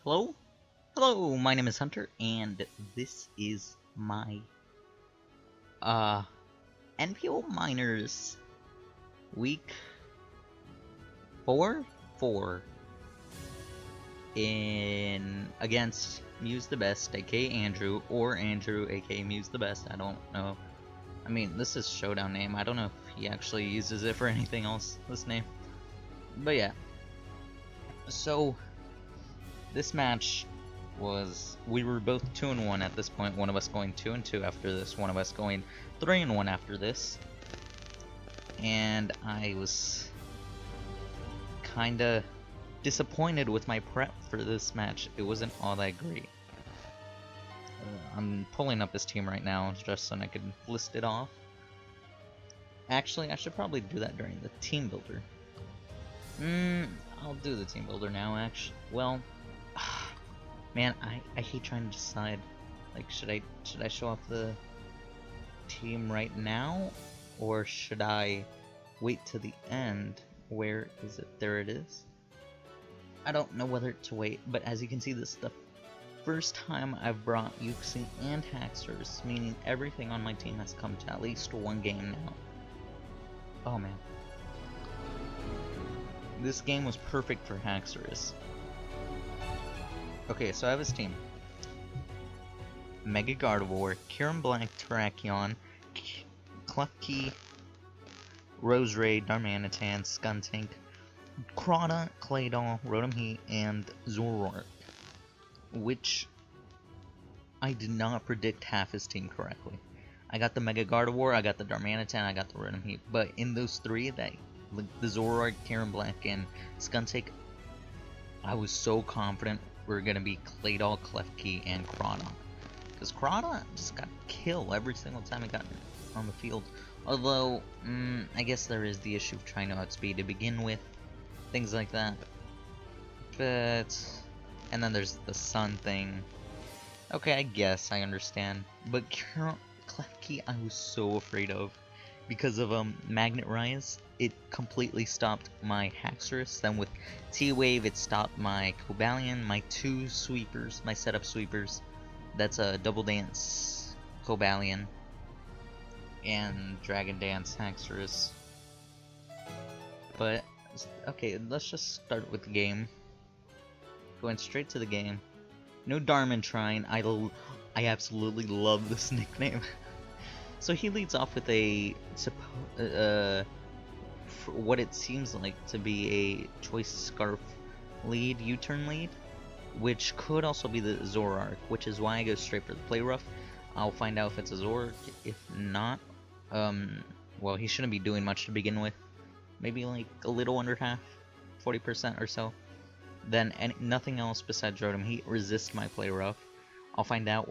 Hello? Hello, my name is Hunter, and this is my, NPL Miners week 4 against Muse the Best, aka Andrew, or Andrew, aka Muse the Best. I don't know. I mean, this is showdown name. I don't know if he actually uses it for anything else, this name. But yeah. So, this match we were both 2-1 at this point, one of us going 2-2 after this, one of us going 3-1 after this, and I was kinda disappointed with my prep for this match. It wasn't all that great. I'm pulling up his team right now just so I can list it off. Actually, I should probably do that during the team builder. I'll do the team builder now, actually. Well, man, I hate trying to decide. Like, should I show off the team right now, or should I wait to the end? Where is it? There it is. I don't know whether to wait, but as you can see, this is the first time I've brought Yuxi and Haxers, meaning everything on my team has come to at least one game now. Oh man. This game was perfect for Haxers. Okay, so I have his team. Mega Gardevoir, Kieran Black, Terrakion, Klefki, Roserade, Darmanitan, Skuntank, Krota, Claydol, Rotom Heat, and Zoroark. Which I did not predict half his team correctly. I got the Mega Gardevoir, I got the Darmanitan, I got the Rotom Heat, but in those three, the Zoroark, Kieran Black, and Skuntank, I was so confident we're gonna be Claydol, Klefki, and Krota. Because Krota just got killed every single time it got on the field. Although, I guess there is the issue of trying to outspeed to begin with. Things like that. But, and then there's the sun thing. Okay, I guess I understand. But Klefki I was so afraid of. Because of Magnet Rise, it completely stopped my Haxorus. Then with T-Wave, it stopped my Cobalion, my two sweepers, my setup sweepers. That's a Double Dance Cobalion and Dragon Dance Haxorus. But okay, let's just start with the game. Going straight to the game. No Darmanitan. I absolutely love this nickname. So he leads off with a what it seems like to be a Choice Scarf lead, U-turn lead, which could also be the Zoroark, which is why I go straight for the Play Rough. I'll find out if it's a Zoroark. If not, well, he shouldn't be doing much to begin with. Maybe like a little under half, 40% or so. Then nothing else besides Rotom Heat resists my Play Rough. I'll find out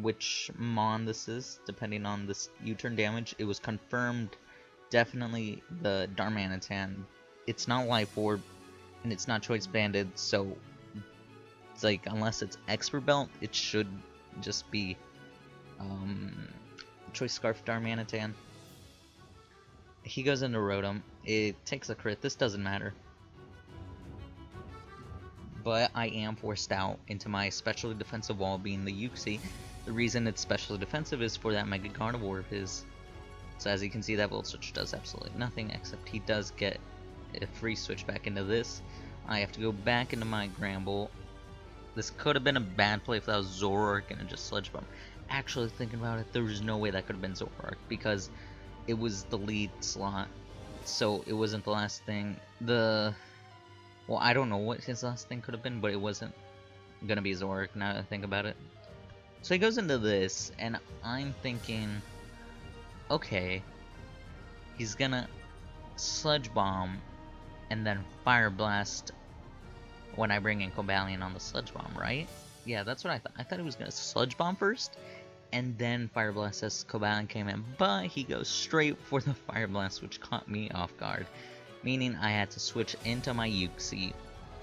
which Mon this is, depending on this U-turn damage. It was confirmed, definitely the Darmanitan. It's not Life Orb, and it's not Choice Banded, so it's like, unless it's Expert Belt, it should just be Choice Scarf Darmanitan. He goes into Rotom. It takes a crit. This doesn't matter. But I am forced out into my specially defensive wall, being the Yuxi. The reason it's specially defensive is for that Mega Gardevoir of his. So as you can see, that Volt Switch does absolutely nothing, except he does get a free switch back into this. I have to go back into my Gramble. This could have been a bad play if that was Zoroark and just Sludge Bomb. Actually, thinking about it, there was no way that could have been Zoroark, because it was the lead slot, so it wasn't the last thing. Well, I don't know what his last thing could have been, but it wasn't gonna be Zoroark, now that I think about it. So he goes into this, and I'm thinking, okay, he's gonna Sludge Bomb and then Fire Blast when I bring in Cobalion on the Sludge Bomb, right? Yeah, that's what I thought. I thought he was gonna Sludge Bomb first, and then Fire Blast as Cobalion came in, but he goes straight for the Fire Blast, which caught me off guard, meaning I had to switch into my Yuxi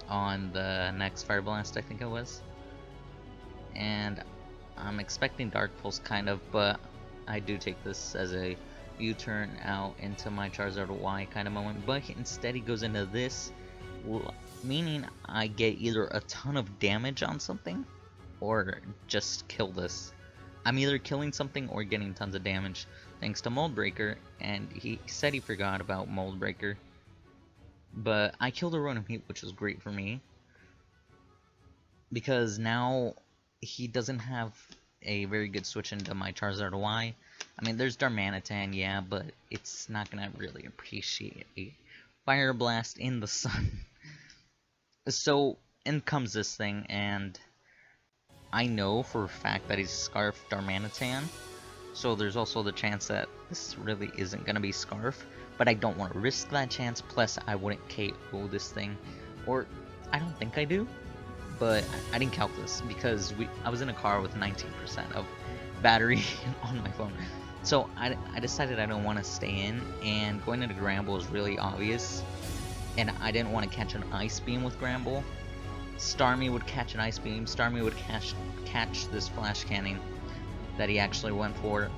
on the next Fire Blast, I think it was. And I'm expecting Dark Pulse, kind of, but I do take this as a U-turn out into my Charizard Y kind of moment. But instead he goes into this meaning I get either a ton of damage on something or just kill this. I'm either killing something or getting tons of damage thanks to Mold Breaker, and he said he forgot about Mold Breaker. But I killed a Rotom Heat, which was great for me, because now he doesn't have a very good switch into my Charizard Y. I mean, there's Darmanitan, yeah, but it's not gonna really appreciate a Fire Blast in the sun. So, in comes this thing, and I know for a fact that he's Scarf Darmanitan, so there's also the chance that this really isn't gonna be Scarf, but I don't want to risk that chance, plus I wouldn't KO this thing, or I don't think I do, but I didn't count this, because I was in a car with 19% of battery on my phone, so I decided I don't want to stay in, and going into Gramble is really obvious, and I didn't want to catch an Ice Beam with Gramble. Starmie would catch an Ice Beam, Starmie would catch this Flash Cannon that he actually went for.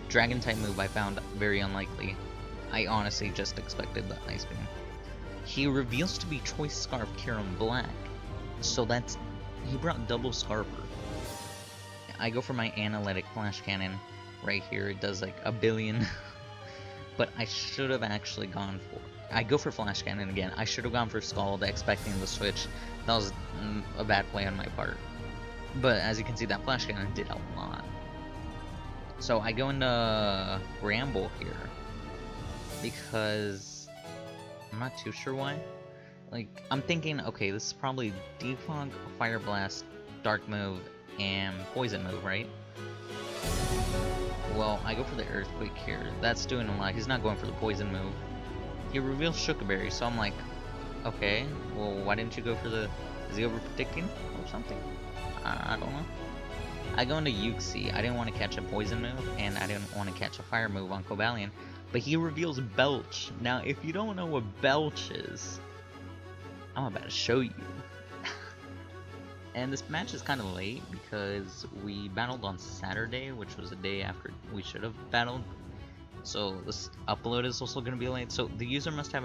Dragon type move I found very unlikely. I honestly just expected the Ice Beam. He reveals to be Choice Scarf Kyurem Black, so he brought double Scarfer. I go for my Analytic Flash Cannon right here. It does like a billion, but I should have actually gone for. I go for Flash Cannon again. I should have gone for Scald, expecting the switch. That was a bad play on my part. But as you can see, that Flash Cannon did a lot. So I go into Gramble here, because I'm not too sure why. Like, I'm thinking, okay, this is probably Defog, Fire Blast, Dark move, and Poison move, right? Well, I go for the Earthquake here. That's doing a lot. He's not going for the Poison move. He reveals Shukaberry, so I'm like, okay, well, why didn't you go for the... Is he over-predicting or something? I don't know. I go into Uxie. I didn't want to catch a Poison move, and I didn't want to catch a Fire move on Cobalion, but he reveals Belch. Now, if you don't know what Belch is, I'm about to show you. And this match is kind of late, because we battled on Saturday, which was the day after we should have battled. So this upload is also going to be late. So the user must have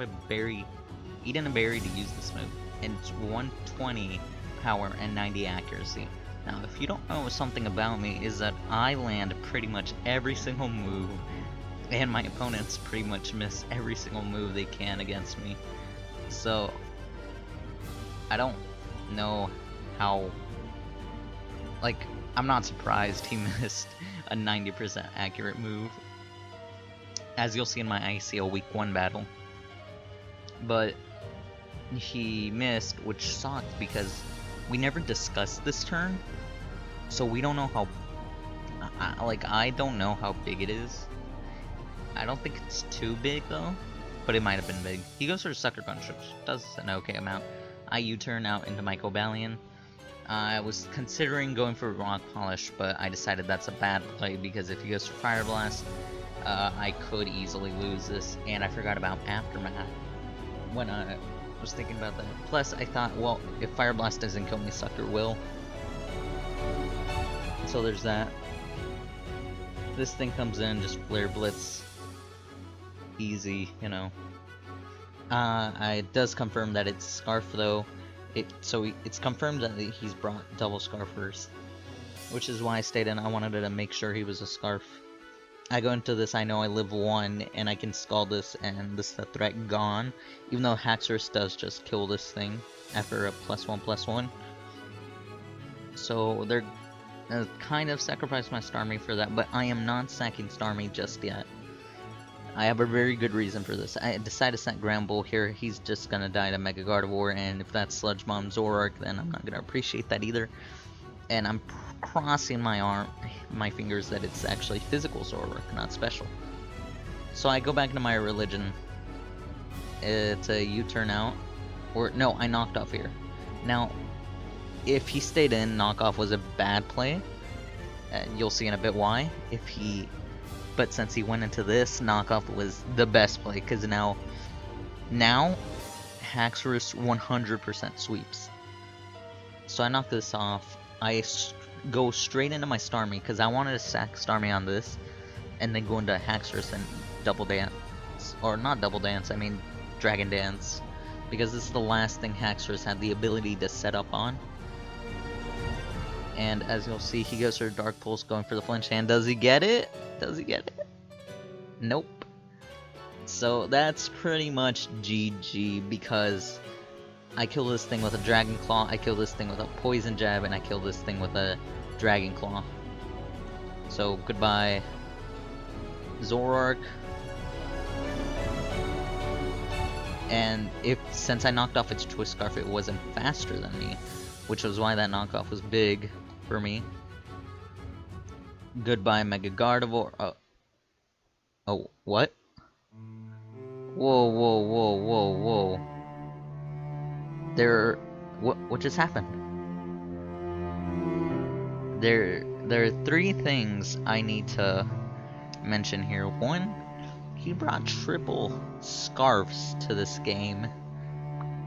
eaten a berry to use this move. And it's 120 power and 90 accuracy. Now, if you don't know something about me, is that I land pretty much every single move, and my opponents pretty much miss every single move they can against me. So I don't know how. Like, I'm not surprised he missed a 90% accurate move, as you'll see in my ICO Week 1 battle. But he missed, which sucked, because we never discussed this turn, so we don't know how... I don't know how big it is. I don't think it's too big, though, but it might have been big. He goes for Sucker Punch, which does an okay amount. I U-turn out into my Cobalion. I was considering going for Rock Polish, but I decided that's a bad play, because if he goes for Fire Blast, I could easily lose this, and I forgot about Aftermath when I was thinking about that. Plus, I thought, well, if Fire Blast doesn't kill me, Sucker will. So there's that. This thing comes in, just Flare Blitz. Easy, you know. It does confirm that it's Scarf, though. It's confirmed that he's brought double Scarfers, which is why I stayed in. I wanted to make sure he was a Scarf. I go into this, I know I live 1, and I can Scald this, and this is the threat gone. Even though Haxorus does just kill this thing after a +1/+1. So they're kind of sacrificed my Starmie for that, but I am not sacking Starmie just yet. I have a very good reason for this. I decided to sack Gramble here. He's just gonna die to Mega Gardevoir, and if that's Sludge Bomb Zoroark, then I'm not gonna appreciate that either. And I'm crossing my fingers that it's actually physical Zoroark, not special. So I go back into my religion. It's a U-turn out. Or, no, I knocked off here. Now, if he stayed in, knockoff was a bad play. You'll see in a bit why. But since he went into this, knockoff was the best play, because now Haxorus 100% sweeps. So I knock this off. I go straight into my Starmie, because I wanted to sack Starmie on this, and then go into Haxorus and double dance. Or not double dance, I mean Dragon Dance. because this is the last thing Haxorus had the ability to set up on. And as you'll see, he goes for Dark Pulse, going for the flinch hand. Does he get it? Does he get it? Nope. So that's pretty much GG, because I kill this thing with a Dragon Claw, I kill this thing with a Poison Jab, and I kill this thing with a Dragon Claw. So goodbye, Zoroark. And since I knocked off its Twist Scarf, it wasn't faster than me, which was why that knockoff was big for me. Goodbye, Mega Gardevoir. Oh, what? Whoa, whoa, whoa, whoa, whoa. What just happened? There are three things I need to mention here. One, he brought triple scarves to this game,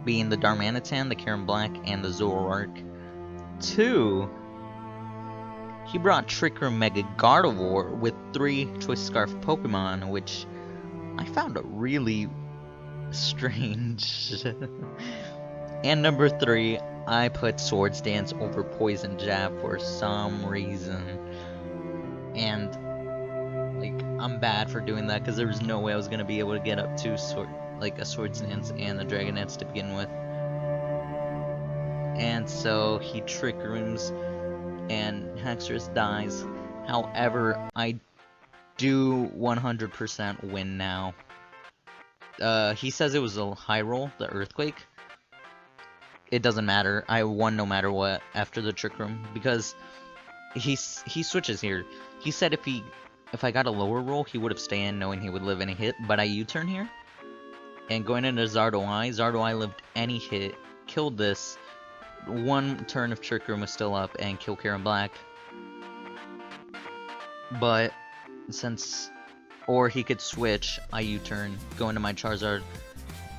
being the Darmanitan, the Karen Black, and the Zoroark. Two, he brought Trick Room Mega Gardevoir with 3 Twist Scarf Pokemon, which I found really strange. And number 3, I put Swords Dance over Poison Jab for some reason. And, like, I'm bad for doing that, because there was no way I was going to be able to get up to a Swords Dance and a Dragonette to begin with. And so he Trick Rooms, and Haxorus dies. However, I do 100% win now. He says it was a high roll, the Earthquake. It doesn't matter. I won no matter what after the Trick Room, because he switches here. He said if I got a lower roll, he would have stayed in knowing he would live any hit, but I U-turn here. And going into Zardoi lived any hit, killed this. 1 turn of Trick Room was still up and kill Karen Black. But or he could switch, I U-turn, go into my Charizard.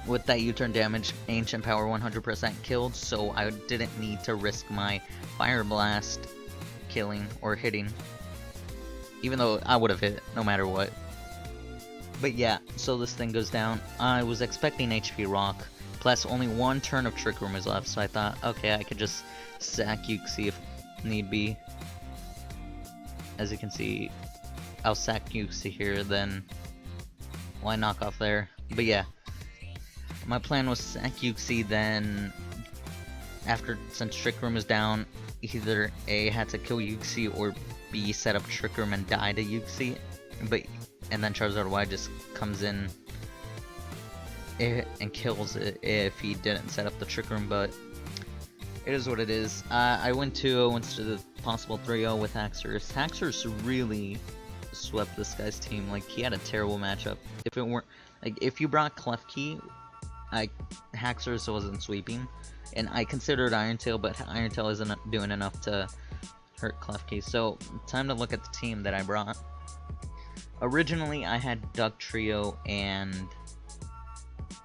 With that U-turn damage, Ancient Power 100% killed, so I didn't need to risk my Fire Blast killing or hitting. Even though I would have hit no matter what. But yeah, so this thing goes down. I was expecting HP Rock, plus only 1 turn of Trick Room is left, so I thought, okay, I could just sack Uxie if need be. As you can see, I'll sack Uxie here, then why knock off there? But yeah, my plan was sack Uxie, then since Trick Room is down, either A, had to kill Uxie, or B, set up Trick Room and die to Uxie. And then Charizard Y just comes in and kills it if he didn't set up the Trick Room, but it is what it is. I went 2-0 instead of possible 3-0 with Haxorus. Haxorus really swept this guy's team. Like, he had a terrible matchup. If you brought Klefki, Haxorus wasn't sweeping, and I considered Iron Tail, but Iron Tail isn't doing enough to hurt Klefki. So, time to look at the team that I brought. Originally, I had Dugtrio and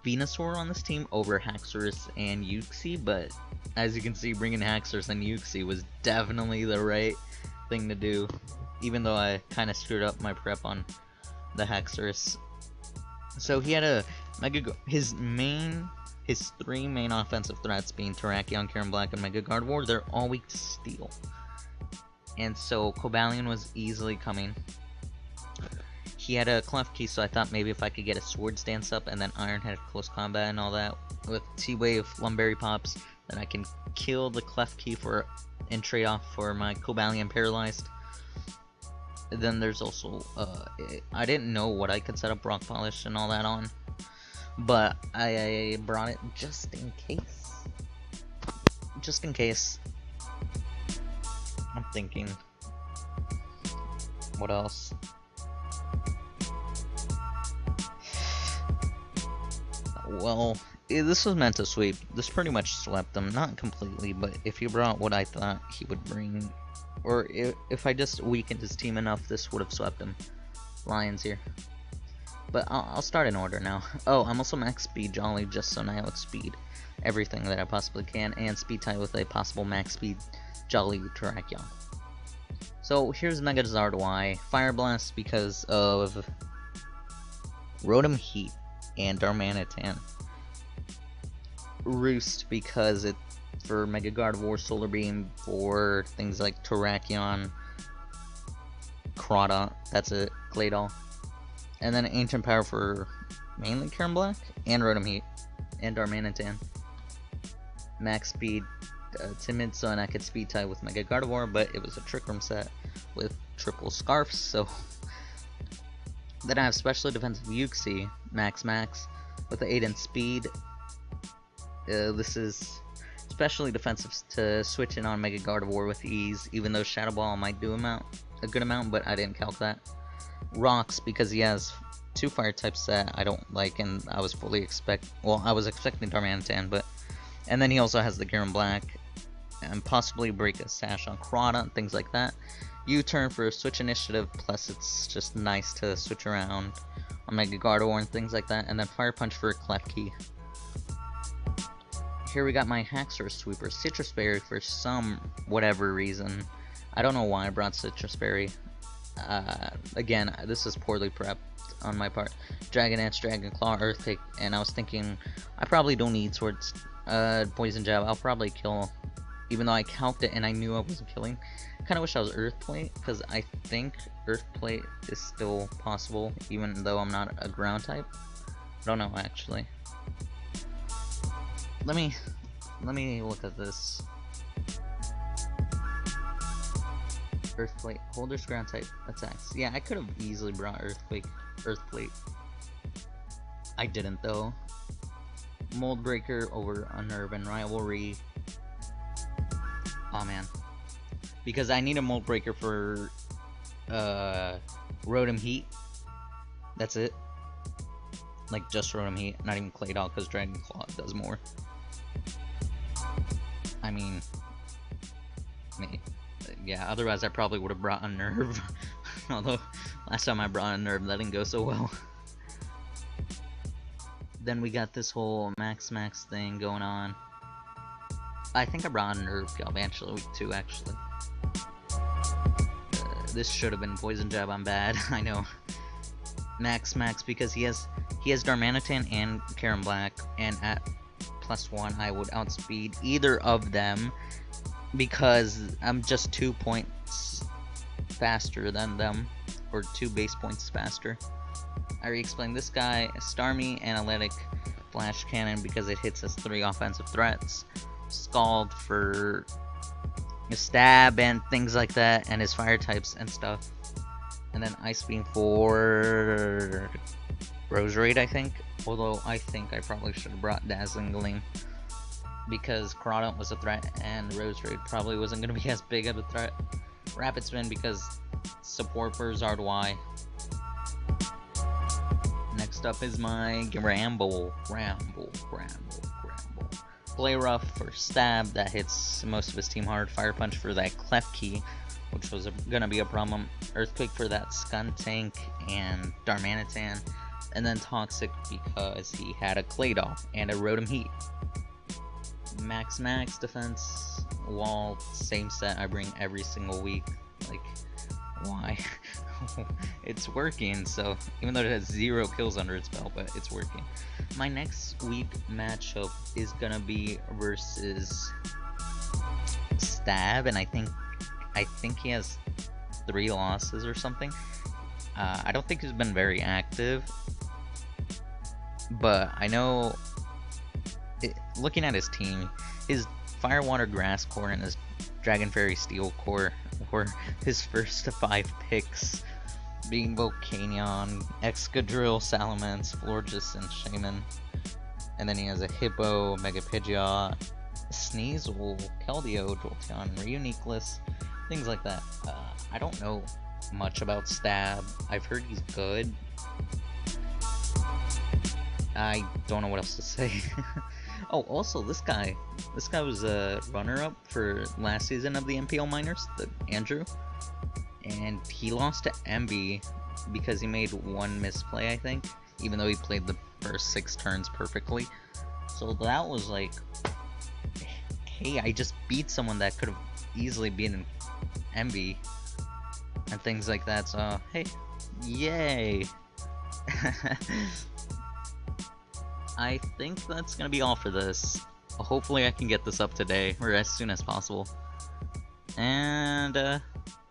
Venusaur on this team over Haxorus and Uxie, but as you can see, bringing Haxorus and Uxie was definitely the right thing to do, even though I kind of screwed up my prep on the Haxorus. So he had his 3 main offensive threats being Terrakion, Karen Black, and Mega Gardevoir. They're all weak to Steel, and so Cobalion was easily coming. He had a Klefki, so I thought maybe if I could get a Swords Dance up and then Iron Head Close Combat and all that with T-Wave, Lumberry Pops, then I can kill the Klefki and trade off for my Cobalion Paralyzed. Then there's also, I didn't know what I could set up Rock Polish and all that on, but I brought it just in case. Just in case. I'm thinking, what else? Well, this was meant to sweep. This pretty much swept them. Not completely, but if he brought what I thought he would bring, or if I just weakened his team enough, this would have swept him. Lions here. But I'll start in order now. Oh, I'm also max speed Jolly, just so now I outspeed everything that I possibly can, and speed tie with a possible max speed Jolly Terrakion. So here's Mega Zardoi. Fire Blast because of Rotom Heat and Darmanitan. Roost because it for Mega Gardevoir, Solar Beam, for things like Terrakion, Crawdaunt, that's it, Claydol. And then Ancient Power for mainly Karen Black, and Rotom Heat, and Darmanitan. Max Speed, Timid, so I could Speed type with Mega Gardevoir, but it was a Trick Room set with triple Scarfs, so... Then I have Specially Defensive Uxie, Max, with 8 in Speed. This is especially defensive to switch in on Mega Gardevoir with ease, even though Shadow Ball might do a good amount, but I didn't calc that. Rocks, because he has 2 fire types that I don't like, and I was I was expecting Darmanitan, but... And then he also has the Garen Black, and possibly break a Sash on Crawdaunt, things like that. U-turn for Switch Initiative, plus it's just nice to switch around on Mega Gardevoir and things like that, and then Fire Punch for Klefki. Here we got my Haxorus Sweeper, Citrus Berry for some whatever reason. I don't know why I brought Citrus Berry. Again, this is poorly prepped on my part. Dragonance, Dragon Claw, Earthquake, and I was thinking I probably don't need Swords, Poison Jab. I'll probably kill, even though I calced it and I knew I wasn't killing. Kind of wish I was Earth Plate, because I think Earth Plate is still possible, even though I'm not a ground type. I don't know, actually. Let me look at this. Earth Plate, Holder's ground type attacks. Yeah, I could have easily brought Earth Plate. I didn't though. Mold Breaker over Unnerve Rivalry. Oh man. Because I need a Mold Breaker for Rotom Heat. That's it. Like just Rotom Heat, not even Claydol, because Dragon Claw does more. I mean, yeah, otherwise I probably would have brought Unnerve. Although, last time I brought Unnerve, that didn't go so well. Then we got this whole Max thing going on. I think I brought Unnerve Galvantula week 2, actually. This should have been Poison Jab, I'm bad, I know. Max, because he has Darmanitan and Karen Black, and at +1 I would outspeed either of them, because I'm just 2 points faster than them, or 2 base points faster. I already explained this guy, Starmie, Analytic, Flash Cannon because it hits us 3 offensive threats, Scald for Stab and things like that, and his fire types and stuff. And then Ice Beam for Roserade, I think. Although I think I probably should have brought Dazzling Gleam, because Crawdaunt was a threat and Roserade probably wasn't going to be as big of a threat. Rapid Spin because support for Zard Y. Next up is my Ramble. Play Rough for Stab, that hits most of his team hard. Fire Punch for that Klefki, which was gonna be a problem. Earthquake for that Skuntank and Darmanitan. And then Toxic because he had a Claydol and a Rotom Heat. Max defense, wall, same set I bring every single week. Like, why? It's working, so even though it has 0 kills under its belt, but it's working. My next week matchup is gonna be versus Stab, and I think he has 3 losses or something. I don't think he's been very active, but I know, looking at his team, his Fire, Water, Grass core and his Dragon Fairy Steel core were his first 5 picks, being Volcanion, Excadrill, Salamence, Florges, and Shaman. And then he has a Hippo, Mega Pidgeot, Sneasel, Keldeo, Jolteon, Reuniclus, things like that. I don't know much about Stab. I've heard he's good. I don't know what else to say. Oh, also this guy was a runner-up for last season of the NPL Minors, Andrew, and he lost to MB because he made 1 misplay, I think, even though he played the first 6 turns perfectly. So that was like, hey, I just beat someone that could have easily beaten MB and things like that. So hey, yay. I think that's gonna be all for this. Hopefully I can get this up today, or as soon as possible. And,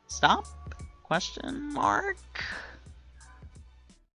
stop? Question mark?